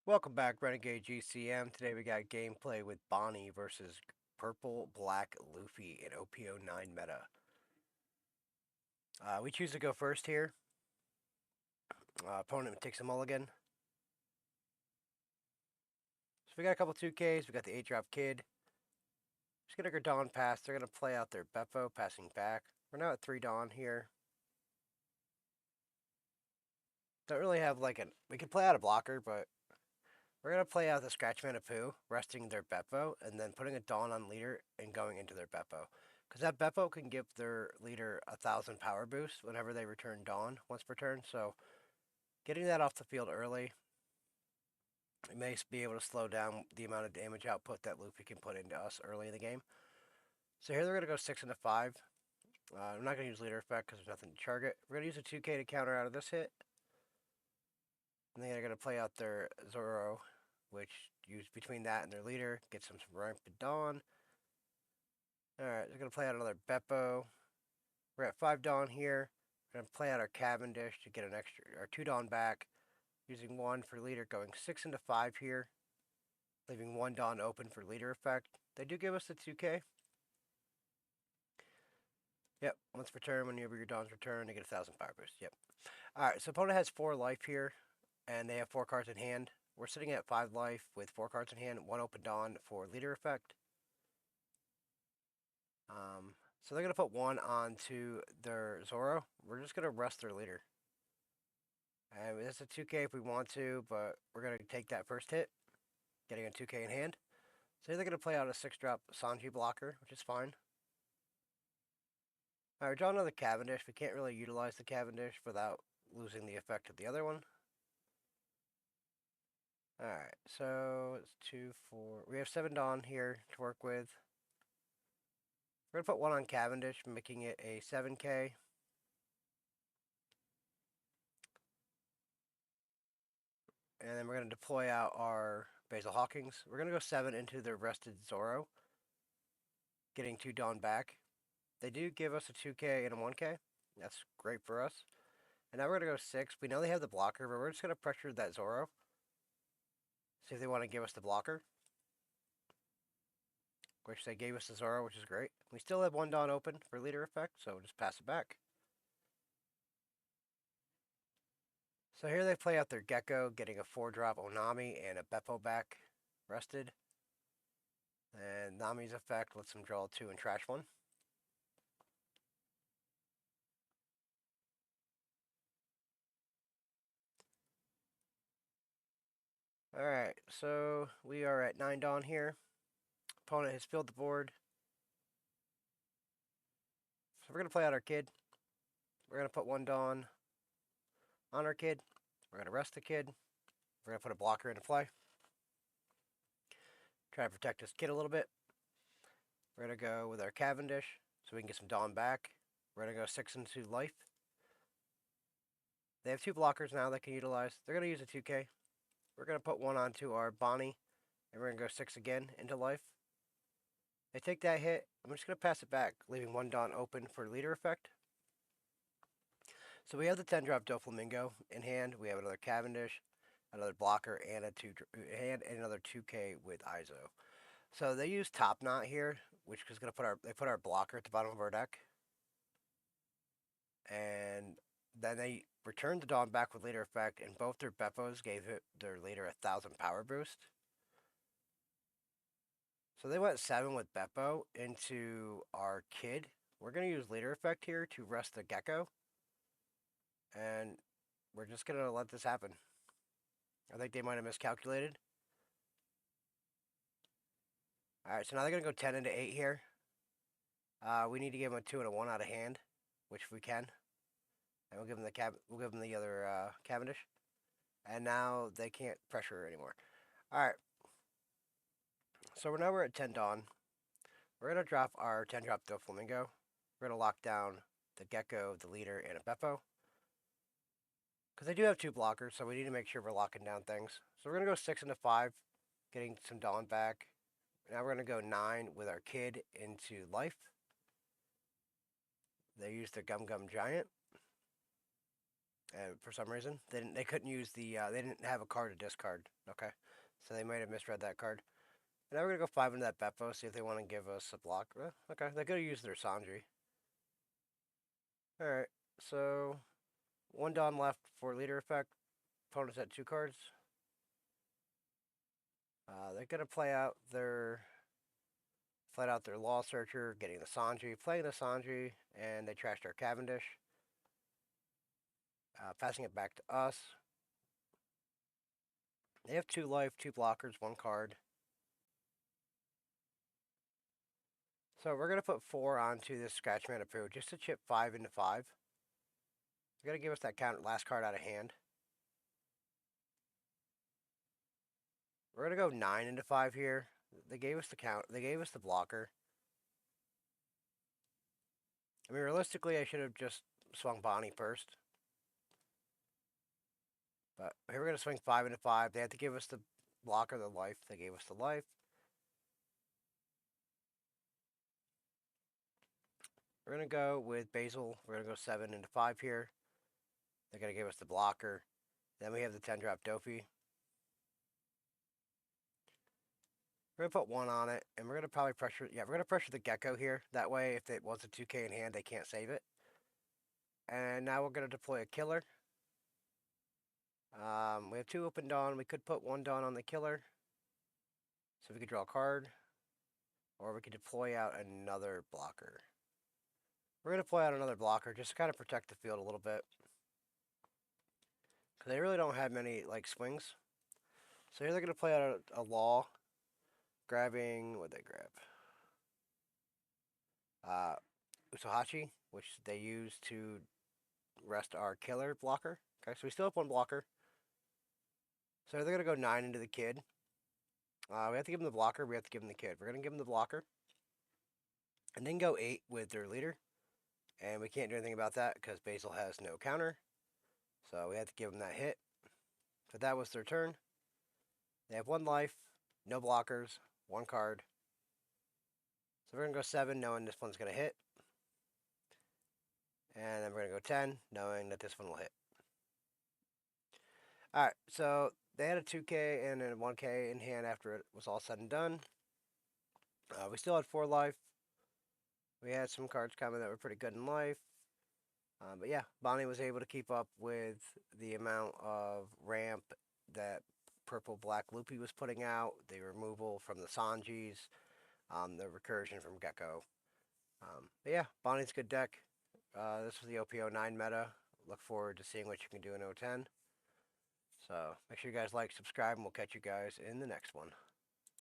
Welcome back, Renegade GCM. Today we got gameplay with Bonney versus Purple Black Luffy in OP09 meta. We choose to go first here. Opponent takes a mulligan. So we got a couple 2Ks. We got the 8-drop kid. Just gonna go Dawn pass. They're gonna play out their Beppo, passing back. We're now at 3 Dawn here. Don't really have like an. We could play out a blocker, but we're gonna play out the Scratch Mana Poo, resting their Beppo, and then putting a Dawn on leader and going into their Beppo. Because that Beppo can give their leader 1,000 power boost whenever they return Dawn once per turn. So getting that off the field early, it may be able to slow down the amount of damage output that Luffy can put into us early in the game. So here they're going to go 6 into 5. I'm not going to use leader effect because there's nothing to target. We're going to use a 2K to counter out of this hit. And then they're going to play out their Zoro, which use between that and their leader, gets them some rampant Dawn. Alright, they're going to play out another Beppo. We're at 5 Dawn here. We're going to play out our Cavendish to get an extra, our 2 Dawn back. Using 1 for leader, going 6 into 5 here. Leaving 1 Dawn open for leader effect. They do give us the 2K. Yep, once per turn, whenever your Dawn's return, they get 1,000 power boost. Yep. Alright, so opponent has 4 life here, and they have 4 cards in hand. We're sitting at 5 life with 4 cards in hand, 1 open Dawn for leader effect. So they're going to put 1 onto their Zoro. We're just going to rest their leader. And it's a 2K if we want to, but we're going to take that first hit, getting a 2K in hand. So they're going to play out a 6-drop Sanji blocker, which is fine. Alright, we're drawing another Cavendish. We can't really utilize the Cavendish without losing the effect of the other one. Alright, so it's 2, 4. We have 7 Dawn here to work with. We're going to put 1 on Cavendish, making it a 7K. And then we're going to deploy out our Basil Hawkins. We're going to go 7 into the rested Zoro, getting 2 Dawn back. They do give us a 2K and a 1K. That's great for us. And now we're going to go 6. We know they have the blocker, but we're just going to pressure that Zoro. See if they want to give us the blocker. Which they gave us the Zoro, which is great. We still have 1 Dawn open for leader effect, so we'll just pass it back. So here they play out their Gecko, getting a 4-drop Onami and a Beppo back rested. And Nami's effect lets them draw 2 and trash 1. Alright, so we are at 9 Dawn here. Opponent has filled the board. So we're going to play out our kid. We're going to put 1 Dawn on our kid. We're going to rest the kid. We're going to put a blocker into play. Try to protect this kid a little bit. We're going to go with our Cavendish so we can get some Dawn back. We're going to go 6 into life. They have 2 blockers now they can utilize. They're going to use a 2K. We're going to put 1 onto our Bonney. And we're going to go 6 again into life. They take that hit. I'm just going to pass it back, leaving 1 Dawn open for leader effect. So we have the 10-drop Doflamingo in hand. We have another Cavendish, another blocker, and and another 2K with Izo. So they use Top Knot here, which is going to put our blocker at the bottom of our deck. And then they returned the Dawn back with leader effect, and both their Beppos gave their leader 1,000 power boost. So they went 7 with Beppo into our kid. We're going to use leader effect here to rest the Gecko. And we're just going to let this happen. I think they might have miscalculated. Alright, so now they're going to go 10 into 8 here. We need to give them a 2 and a 1 out of hand, which we can. And we'll give them the other Cavendish. And now they can't pressure anymore. Alright. So now we're at 10 Dawn. We're going to drop our 10-drop Doflamingo. We're going to lock down the Gecko, the leader, and a Beppo. Because they do have 2 blockers, so we need to make sure we're locking down things. So we're going to go 6 into 5, getting some Dawn back. Now we're going to go 9 with our kid into life. They use the Gum Gum Giant. for some reason. They couldn't use they didn't have a card to discard. Okay, so they might have misread that card. And now we're gonna go 5 into that Beppo, see if they want to give us a block. Okay, they could have used their Sanji. All right, so one Dawn left for leader effect. Opponents at 2 cards. They're gonna play out their Law Searcher, getting the Sanji, playing the Sanji, and they trashed our Cavendish. Passing it back to us. They have 2 life, 2 blockers, 1 card. So we're gonna put 4 onto this Scratch Mana Poo just to chip 5 into 5. They're gonna give us that last card out of hand. We're gonna go 9 into 5 here. They gave us the count. They gave us the blocker. I mean, realistically, I should have just swung Bonney first. But here we're gonna swing 5 into 5. They had to give us the blocker, the life. They gave us the life. We're gonna go with Basil. We're gonna go 7 into 5 here. They're gonna give us the blocker. Then we have the 10-drop Dofi. We're gonna put 1 on it, and we're gonna probably pressure. Yeah, we're gonna pressure the Gecko here. That way, if it was a 2K in hand, they can't save it. And now we're gonna deploy a killer. We have 2 open Dawn. We could put 1 Dawn on the killer, so we could draw a card, or we could deploy out another blocker. We're gonna deploy out another blocker just to kind of protect the field a little bit, because they really don't have many like swings. So here they're gonna play out a Law, grabbing what they grab. Usohachi, which they use to rest our killer blocker. Okay, so we still have 1 blocker. So they're gonna go 9 into the kid. We have to give him the blocker. We have to give him the kid. We're gonna give him the blocker, and then go 8 with their leader. And we can't do anything about that because Basil has no counter. So we had to give him that hit. But that was their turn. They have 1 life, no blockers, 1 card. So we're gonna go 7, knowing this one's gonna hit. And then we're gonna go 10, knowing that this one will hit. Alright, so they had a 2K and a 1K in hand after it was all said and done. We still had 4 life. We had some cards coming that were pretty good in life. But yeah, Bonney was able to keep up with the amount of ramp that purple black Luffy was putting out, the removal from the Sanjis, the recursion from Gecko. But yeah, Bonney's a good deck. This was the OP09 meta. Look forward to seeing what you can do in 010. So make sure you guys like, subscribe, and we'll catch you guys in the next one.